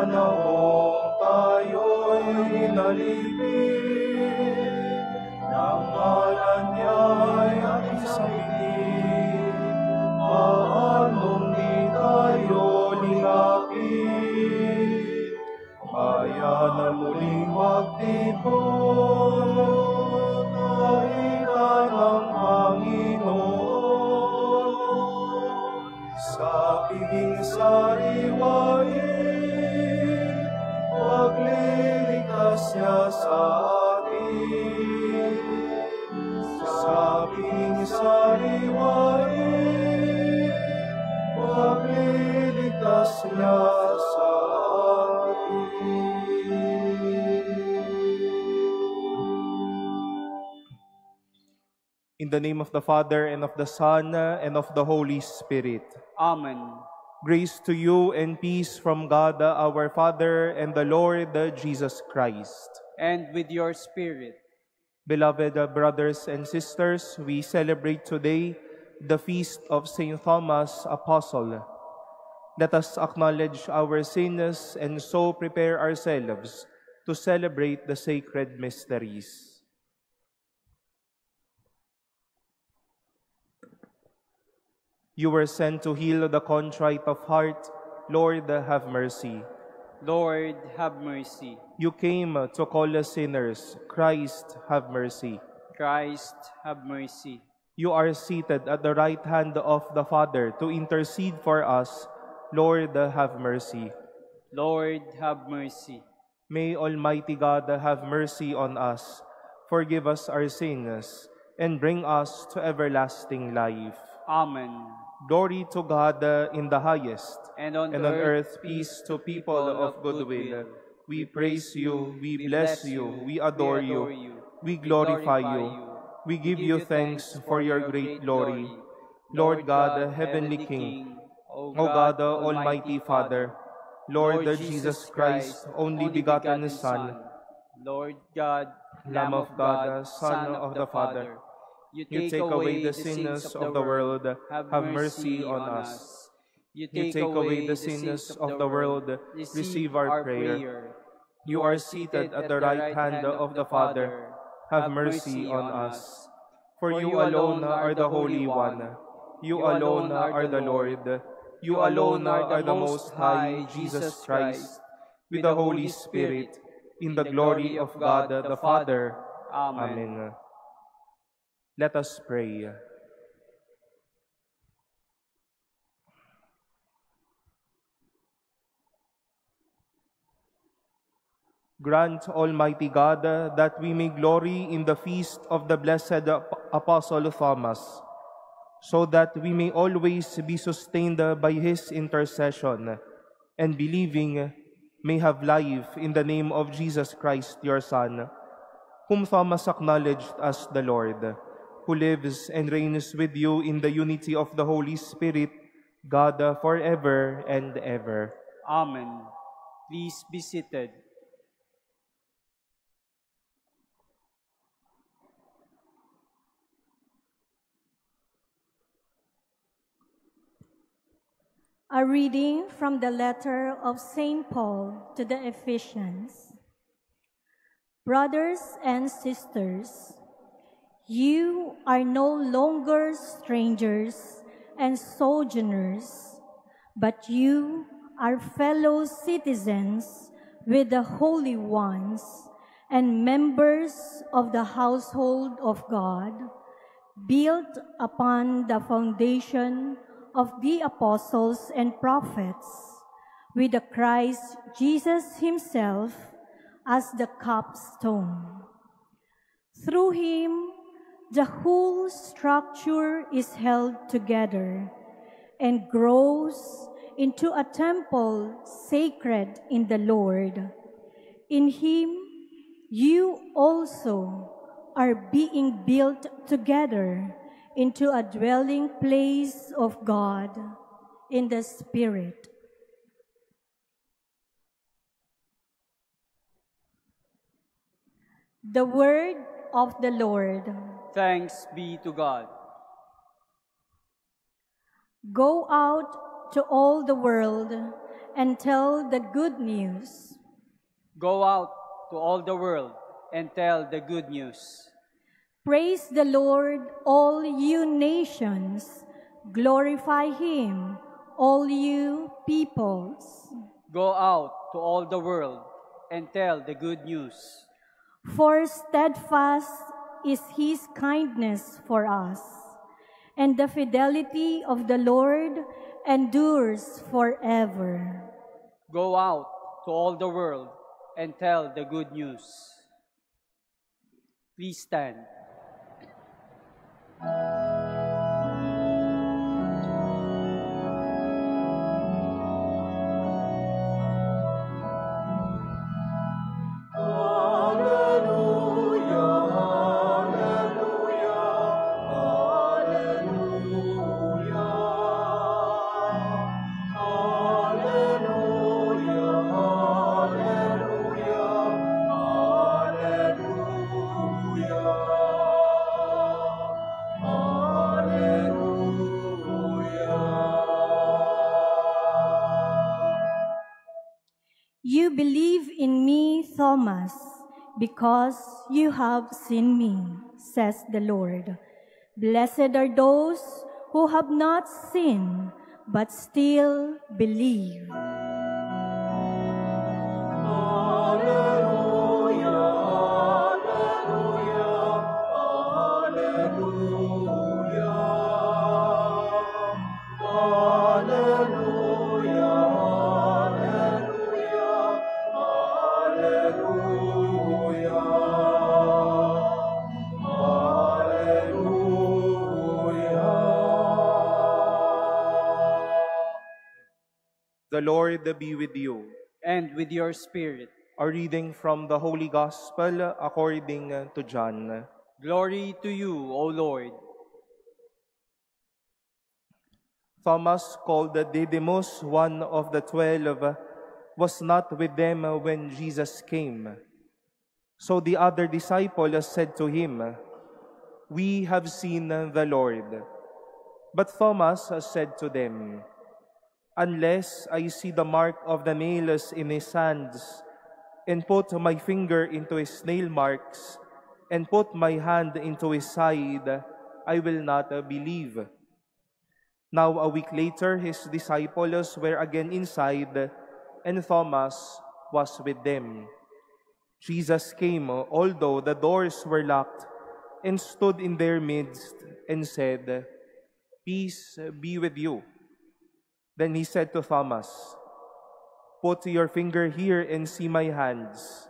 panahong tayo'y nalipin, ng ngalan niya'y ating sambitin, paanong di tayo lingapin, bayan na muling magtipon, kailan ang Panginoon, sa piging sariwain, pagliligtas niya sa atin. Sa piging sariwain, pagliligtas niya sa atin. In the name of the Father, and of the Son, and of the Holy Spirit. Amen. Grace to you and peace from God our Father and the Lord Jesus Christ. And with your spirit. Beloved brothers and sisters, we celebrate today the feast of St. Thomas Apostle. Let us acknowledge our sins and so prepare ourselves to celebrate the sacred mysteries. You were sent to heal the contrite of heart. Lord, have mercy. Lord, have mercy. You came to call us sinners. Christ, have mercy. Christ, have mercy. You are seated at the right hand of the Father to intercede for us. Lord, have mercy. Lord, have mercy. May Almighty God have mercy on us, forgive us our sins, and bring us to everlasting life. Amen. Glory to God in the highest, and on earth peace to people of good will. We praise you, we bless you, we adore you, we glorify you. We give you thanks for your great glory. Lord God, Heavenly King, O God, Almighty Father, Lord Jesus Christ, only begotten Son, Lord God, Lamb of God, Son of the Father, you take away the sins of the world, have mercy on us. You take away the sins of the world, receive our prayer. You are seated at the right hand of the Father, have mercy on us. For you alone are the Holy One, you alone are the Lord, you alone are the Most High, Jesus Christ, with the Holy Spirit, in the glory of God the Father. Amen. Let us pray. Grant, Almighty God, that we may glory in the feast of the blessed Apostle Thomas, so that we may always be sustained by his intercession, and believing may have life in the name of Jesus Christ, your Son, whom Thomas acknowledged as the Lord, who lives and reigns with you in the unity of the Holy Spirit, God, forever and ever. Amen. Please be seated. A reading from the letter of St. Paul to the Ephesians. Brothers and sisters, you are no longer strangers and sojourners, but you are fellow citizens with the holy ones and members of the household of God, built upon the foundation of the apostles and prophets, with the Christ Jesus himself as the capstone. Through him, the whole structure is held together and grows into a temple sacred in the Lord. In him, you also are being built together into a dwelling place of God in the Spirit. The word of the Lord. Thanks be to God. Go out to all the world and tell the good news. Go out to all the world and tell the good news. Praise the Lord, all you nations. Glorify him, all you peoples. Go out to all the world and tell the good news. For steadfast is his kindness for us, and the fidelity of the Lord endures forever. Go out to all the world and tell the good news. Please stand. You believe in me, Thomas, because you have seen me, says the Lord. Blessed are those who have not seen, but still believe. The Lord be with you. And with your spirit. A reading from the Holy Gospel according to John. Glory to you, O Lord. Thomas, called Didymus, one of the 12, was not with them when Jesus came. So the other disciple said to him, "We have seen the Lord." But Thomas said to them, "Unless I see the mark of the nails in his hands, and put my finger into his nail marks, and put my hand into his side, I will not believe." Now a week later, his disciples were again inside, and Thomas was with them. Jesus came, although the doors were locked, and stood in their midst, and said, "Peace be with you." Then he said to Thomas, "Put your finger here and see my hands,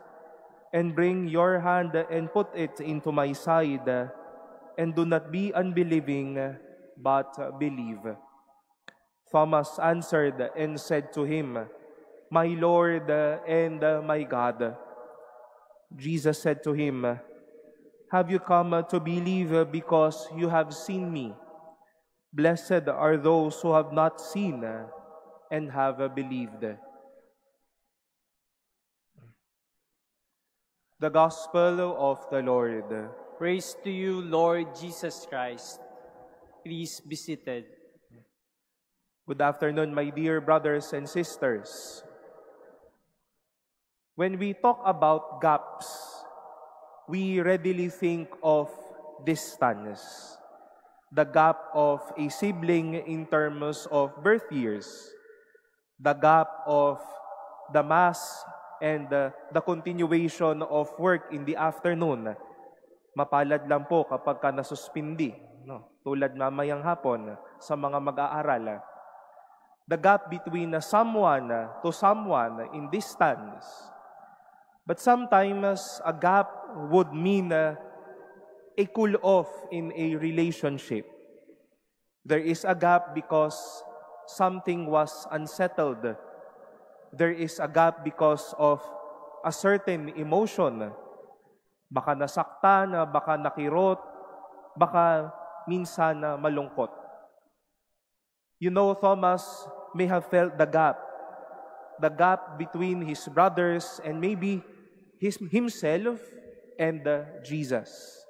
and bring your hand and put it into my side, and do not be unbelieving, but believe." Thomas answered and said to him, "My Lord and my God." Jesus said to him, "Have you come to believe because you have seen me? Blessed are those who have not seen and have believed." The Gospel of the Lord. Praise to you, Lord Jesus Christ. Please be seated. Good afternoon, my dear brothers and sisters. When we talk about gaps, we readily think of distance. The gap of a sibling in terms of birth years, the gap of the Mass and the continuation of work in the afternoon. Mapalad lang po kapag ka nasuspindi, no? Tulad mamayang hapon sa mga mag-aaral. The gap between someone to someone in distance. But sometimes a gap would mean a cool off in a relationship. There is a gap because something was unsettled. There is a gap because of a certain emotion. Baka nasaktan, baka nakirot, baka minsan malungkot. You know, Thomas may have felt the gap between his brothers and maybe himself and Jesus.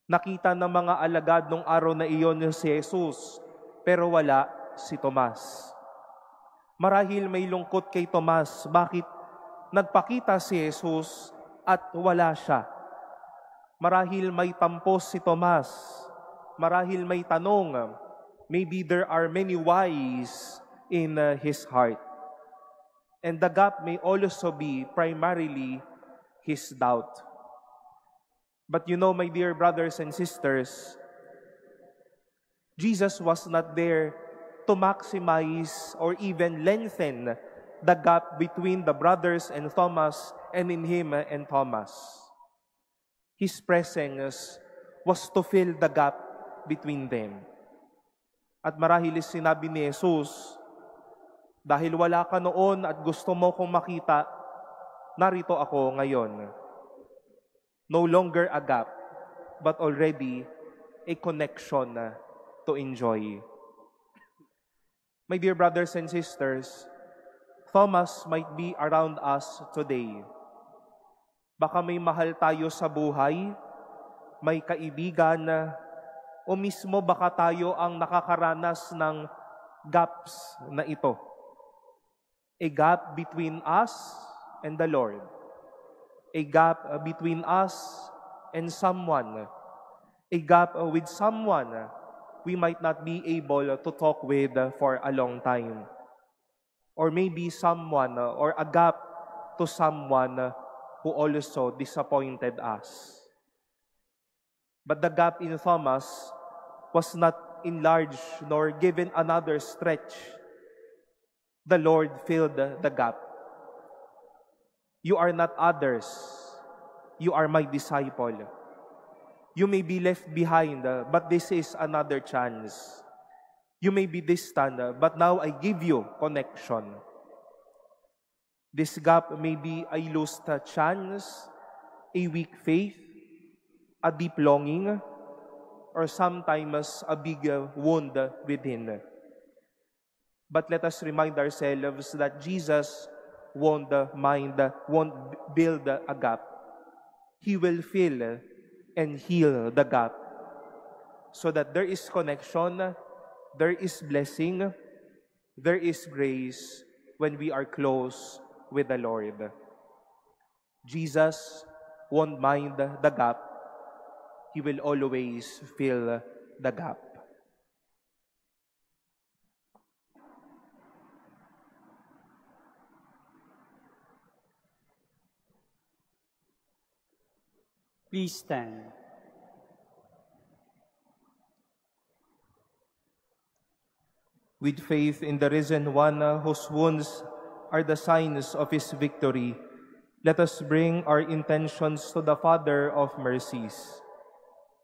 Nakita ng mga alagad nung araw na iyon si Jesus, pero wala si Tomas. Marahil may lungkot kay Tomas, bakit nagpakita si Jesus at wala siya? Marahil may tampos si Tomas, marahil may tanong, maybe there are many whys in his heart. And the gap may also be primarily his doubt. But you know, my dear brothers and sisters, Jesus was not there to maximize or even lengthen the gap between the brothers and Thomas and in him and Thomas. His presence was to fill the gap between them. At marahil sinabi ni Jesus, dahil wala ka noon at gusto mo kong makita, narito ako ngayon. No longer a gap, but already a connection to enjoy. My dear brothers and sisters, Thomas might be around us today. Baka may mahal tayo sa buhay, may kaibigan, o mismo baka tayo ang nakakaranas ng gaps na ito. A gap between us and the Lord. A gap between us and someone. A gap with someone we might not be able to talk with for a long time. Or maybe someone or a gap to someone who also disappointed us. But the gap in Thomas was not enlarged nor given another stretch. The Lord filled the gap. You are not others. You are my disciple. You may be left behind, but this is another chance. You may be distant, but now I give you connection. This gap may be a lost chance, a weak faith, a deep longing, or sometimes a big wound within. But let us remind ourselves that Jesus won't build a gap. He will fill and heal the gap so that there is connection, there is blessing, there is grace when we are close with the Lord. Jesus won't mind the gap. He will always fill the gap. Please stand. With faith in the risen one whose wounds are the signs of his victory, let us bring our intentions to the Father of mercies.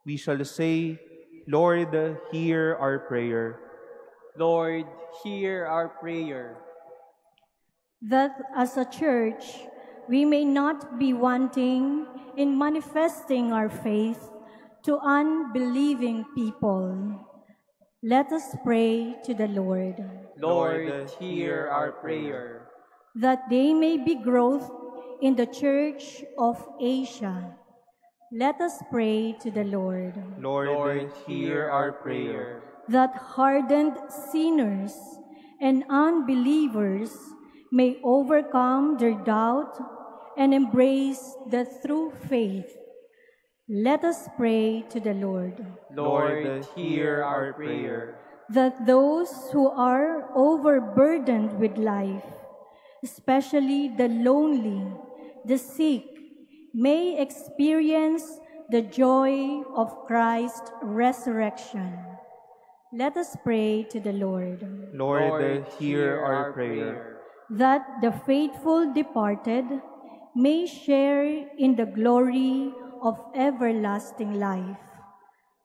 We shall say, Lord, hear our prayer. Lord, hear our prayer. That as a church, we may not be wanting in manifesting our faith to unbelieving people. Let us pray to the Lord. Lord, hear our prayer. That they may be growth in the Church of Asia. Let us pray to the Lord. Lord, hear our prayer. That hardened sinners and unbelievers may overcome their doubt and embrace the true faith. Let us pray to the Lord. Lord, hear our prayer. That those who are overburdened with life, especially the lonely, the sick, may experience the joy of Christ's resurrection. Let us pray to the Lord. Lord, hear our prayer. That the faithful departed may share in the glory of everlasting life.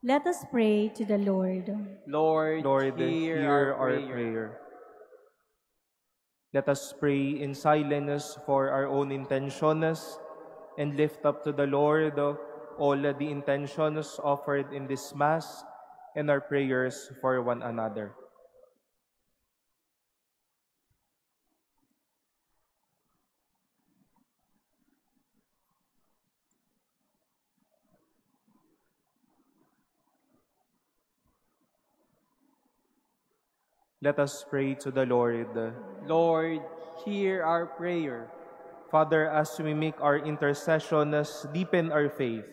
Let us pray to the Lord. Lord, hear our prayer. Let us pray in silence for our own intentions and lift up to the Lord all the intentions offered in this Mass and our prayers for one another. Let us pray to the Lord. Lord, hear our prayer. Father, as we make our intercessions, deepen our faith,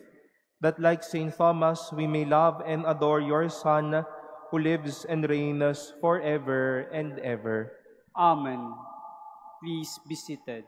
that like Saint Thomas, we may love and adore your Son, who lives and reigns forever and ever. Amen. Please be seated.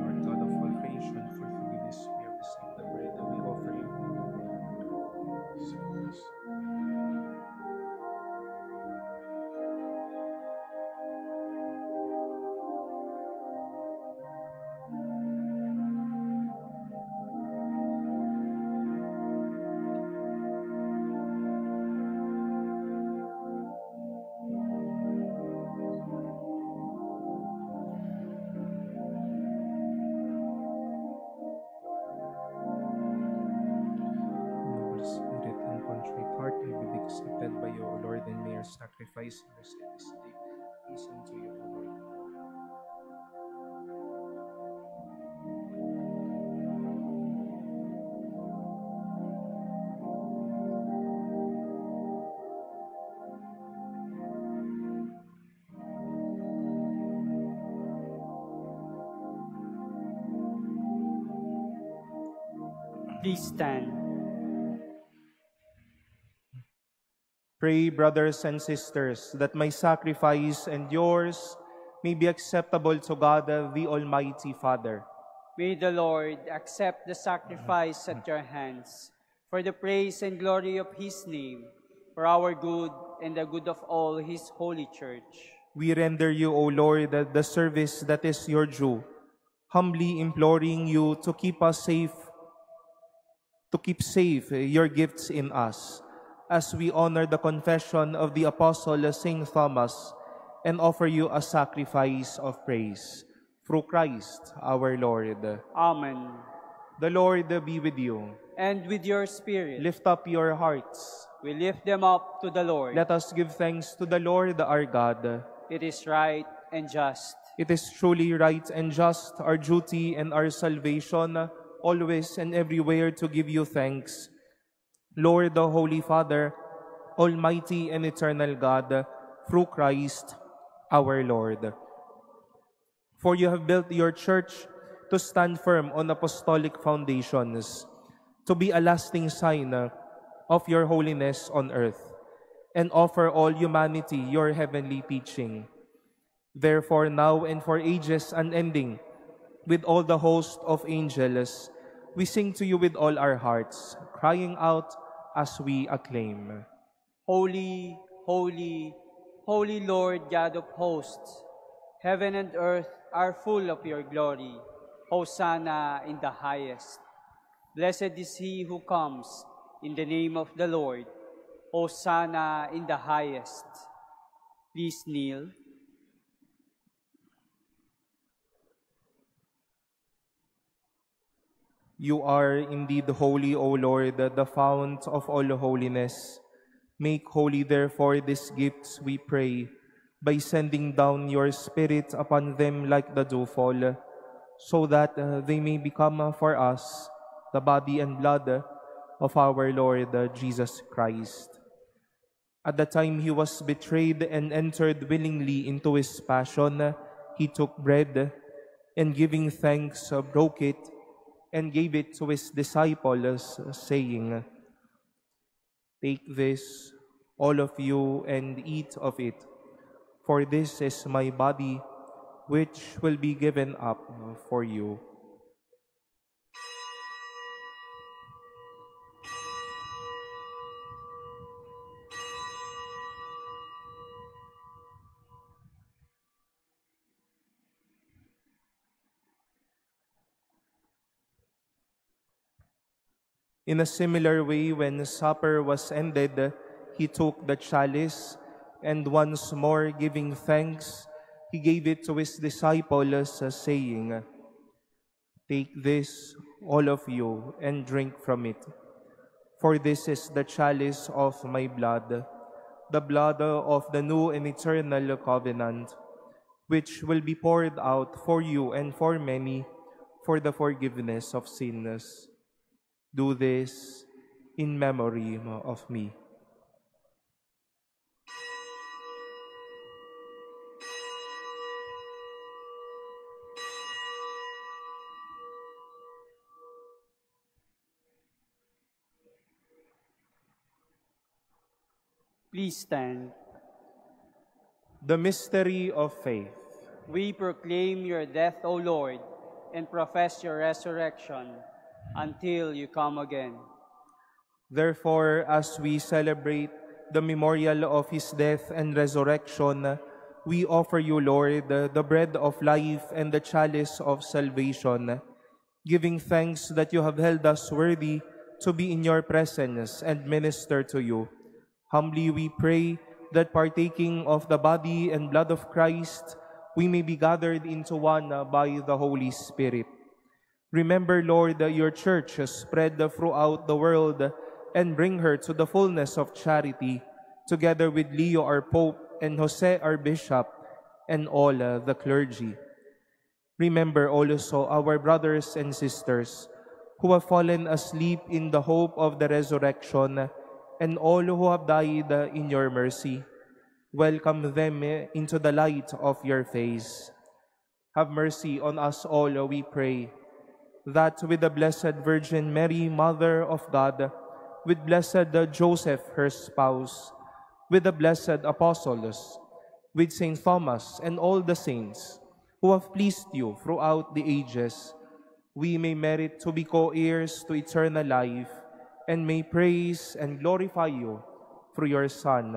Lord God of all creation, for forgiveness we have received the bread that we offer you. Noble spirit and contrite heart may be accepted by you, O Lord, and may our sacrifice and mercy this day pleasing to you, O Lord. Please stand. Pray, brothers and sisters, that my sacrifice and yours may be acceptable to God, the Almighty Father. May the Lord accept the sacrifice at your hands for the praise and glory of his name, for our good and the good of all his holy church. We render you, O Lord, the service that is your due, humbly imploring you to keep safe your gifts in us, as we honor the confession of the Apostle Saint Thomas and offer you a sacrifice of praise. Through Christ our Lord. Amen. The Lord be with you. And with your spirit, Lift up your hearts. we lift them up to the Lord. Let us give thanks to the Lord our God. It is right and just. It is truly right and just, our duty and our salvation, always and everywhere to give you thanks. Lord, the Holy Father, Almighty and eternal God, through Christ our Lord. For you have built your church to stand firm on apostolic foundations, to be a lasting sign of your holiness on earth, and offer all humanity your heavenly teaching. Therefore, now and for ages unending, with all the host of angels, we sing to you with all our hearts, crying out as we acclaim. Holy, holy, holy Lord God of hosts, heaven and earth are full of your glory. Hosanna in the highest. Blessed is he who comes in the name of the Lord. Hosanna in the highest. Please kneel. You are indeed holy, O Lord, the fount of all holiness. Make holy, therefore, these gifts, we pray, by sending down your Spirit upon them like the dewfall, so that they may become for us the body and blood of our Lord Jesus Christ. At the time he was betrayed and entered willingly into his passion, he took bread, and giving thanks, broke it, and gave it to his disciples, saying, "Take this, all of you, and eat of it, for this is my body, which will be given up for you." In a similar way, when supper was ended, he took the chalice, and once more giving thanks, he gave it to his disciples, saying, Take this, all of you, and drink from it. For this is the chalice of my blood, the blood of the new and eternal covenant, which will be poured out for you and for many for the forgiveness of sins. Do this in memory of me. Please stand. The mystery of faith. We proclaim your death, O Lord, and profess your resurrection until you come again. Therefore, as we celebrate the memorial of his death and resurrection, we offer you, Lord, the bread of life and the chalice of salvation, giving thanks that you have held us worthy to be in your presence and minister to you. Humbly we pray that partaking of the body and blood of Christ, we may be gathered into one by the Holy Spirit. Remember, Lord, your church spread throughout the world and bring her to the fullness of charity, together with Leo our Pope and Jose our Bishop and all the clergy. Remember also our brothers and sisters who have fallen asleep in the hope of the resurrection, and all who have died in your mercy. Welcome them into the light of your face. Have mercy on us all, we pray, that with the Blessed Virgin Mary, Mother of God, with Blessed Joseph, her spouse, with the blessed apostles, with Saint Thomas and all the saints who have pleased you throughout the ages, we may merit to be co-heirs to eternal life, and may praise and glorify you through your Son,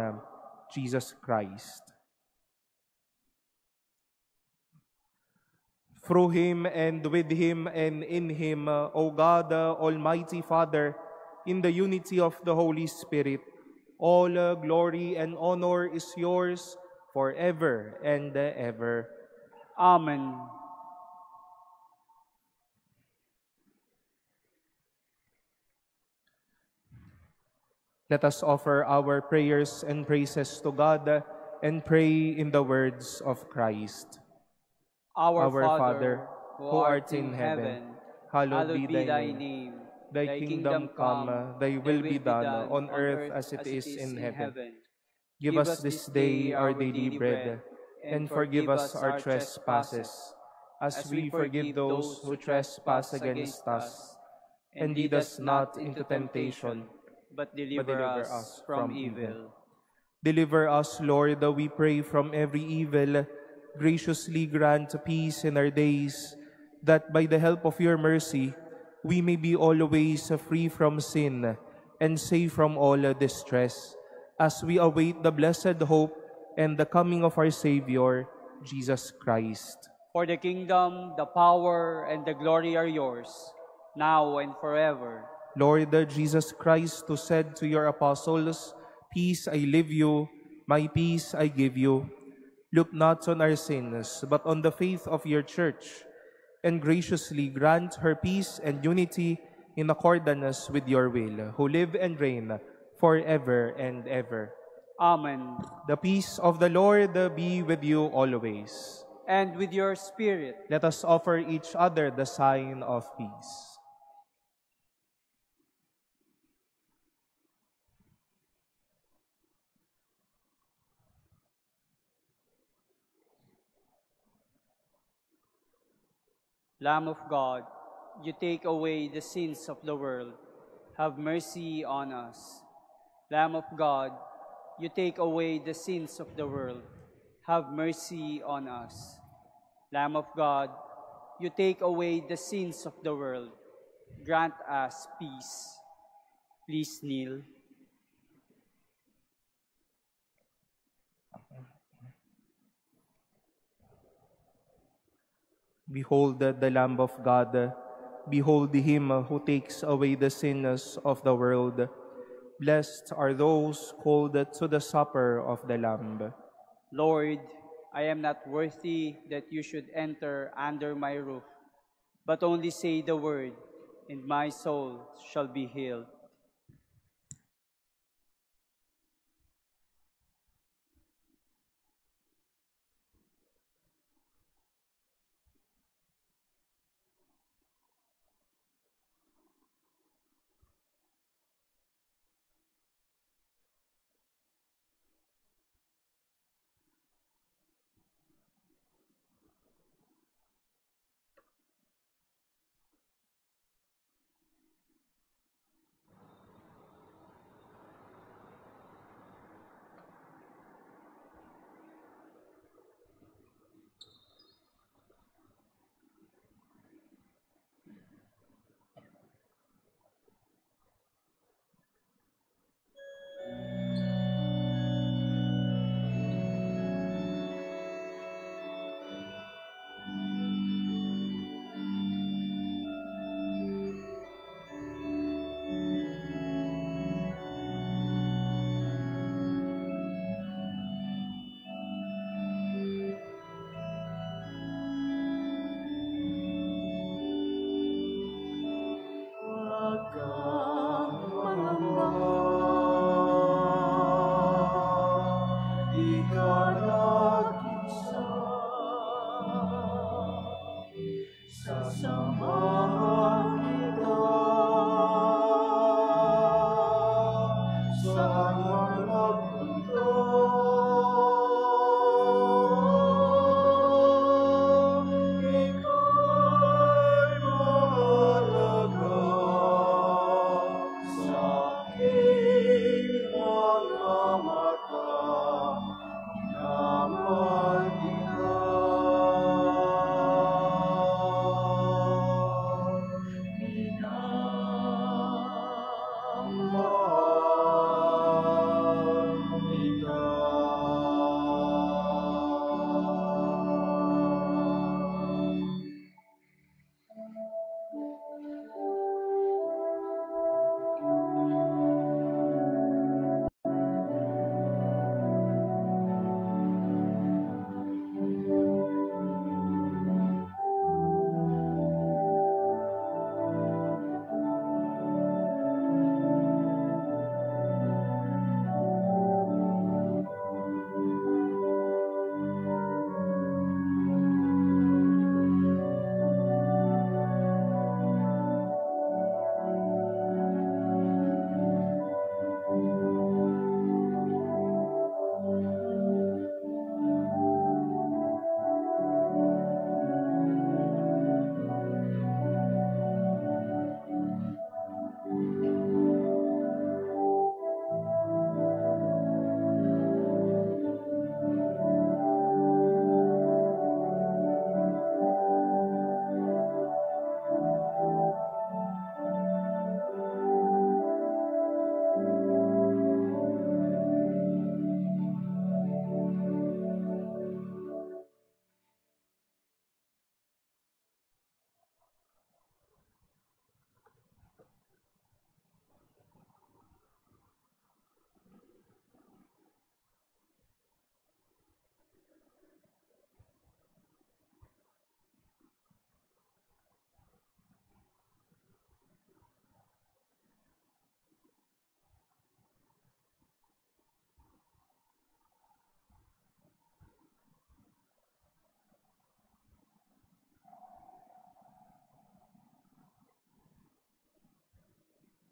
Jesus Christ. Through him and with him and in him, O God, Almighty Father, in the unity of the Holy Spirit, all glory and honor is yours forever and ever. Amen. Let us offer our prayers and praises to God and pray in the words of Christ. Our Father, who art in heaven, hallowed be thy name. Thy kingdom come, thy will be done on earth as it is in heaven. Give us this day our daily bread, and forgive us our trespasses, as we forgive those who trespass against us. And lead us not into temptation, but deliver us from evil. Deliver us, Lord, we pray, from every evil. Graciously grant peace in our days, that by the help of your mercy, we may be always free from sin and safe from all distress, as we await the blessed hope and the coming of our Savior, Jesus Christ. For the kingdom, the power, and the glory are yours, now and forever. Lord Jesus Christ, who said to your apostles, "Peace I leave you, my peace I give you," look not on our sins, but on the faith of your church, and graciously grant her peace and unity in accordance with your will, who live and reign forever and ever. Amen. The peace of the Lord be with you always. And with your spirit. Let us offer each other the sign of peace. Lamb of God, you take away the sins of the world. Have mercy on us. Lamb of God, you take away the sins of the world. Have mercy on us. Lamb of God, you take away the sins of the world. Grant us peace. Please kneel. Behold the Lamb of God. Behold him who takes away the sins of the world. Blessed are those called to the supper of the Lamb. Lord, I am not worthy that you should enter under my roof, but only say the word, and my soul shall be healed.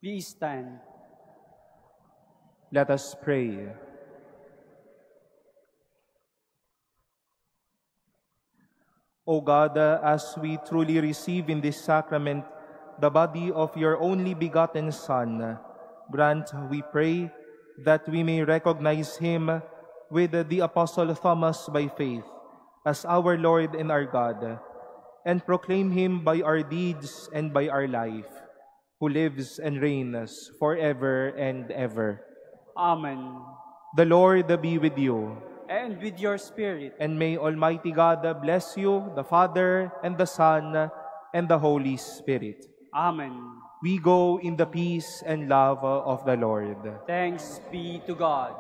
Please stand. Let us pray. O God, as we truly receive in this sacrament the body of your only begotten Son, grant, we pray, that we may recognize him with the Apostle Thomas by faith as our Lord and our God, and proclaim him by our deeds and by our life, who lives and reigns forever and ever. Amen. The Lord be with you. And with your spirit. And may Almighty God bless you, the Father, and the Son, and the Holy Spirit. Amen. We go in the peace and love of the Lord. Thanks be to God.